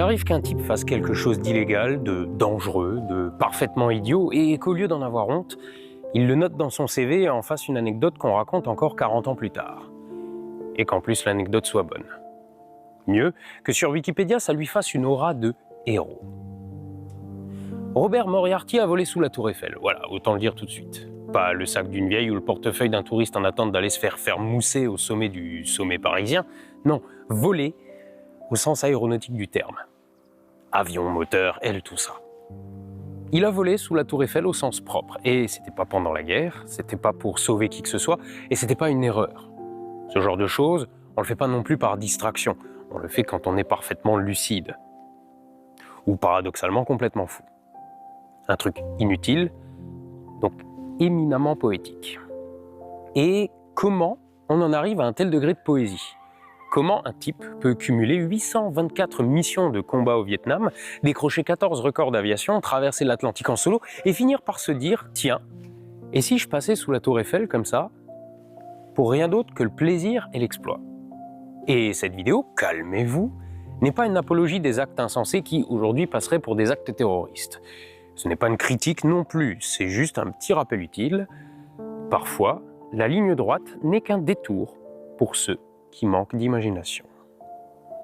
arrive qu'un type fasse quelque chose d'illégal, de dangereux, de parfaitement idiot, et qu'au lieu d'en avoir honte, il le note dans son CV et en fasse une anecdote qu'on raconte encore 40 ans plus tard. Et qu'en plus l'anecdote soit bonne. Mieux, que sur Wikipédia, ça lui fasse une aura de héros. Robert Moriarty a volé sous la Tour Eiffel, voilà, autant le dire tout de suite. Pas le sac d'une vieille ou le portefeuille d'un touriste en attente d'aller se faire mousser au sommet du sommet parisien. Non, voler au sens aéronautique du terme. Avion, moteur, aile, tout ça. Il a volé sous la Tour Eiffel au sens propre. Et c'était pas pendant la guerre, c'était pas pour sauver qui que ce soit, et c'était pas une erreur. Ce genre de choses, on le fait pas non plus par distraction. On le fait quand on est parfaitement lucide. Ou paradoxalement complètement fou. Un truc inutile, donc éminemment poétique. Et comment on en arrive à un tel degré de poésie? Comment un type peut cumuler 824 missions de combat au Vietnam, décrocher 14 records d'aviation, traverser l'Atlantique en solo et finir par se dire « Tiens, et si je passais sous la Tour Eiffel comme ça, pour rien d'autre que le plaisir et l'exploit ?» Et cette vidéo, calmez-vous, n'est pas une apologie des actes insensés qui, aujourd'hui, passeraient pour des actes terroristes. Ce n'est pas une critique non plus, c'est juste un petit rappel utile. Parfois, la ligne droite n'est qu'un détour pour ceux qui manquent d'imagination.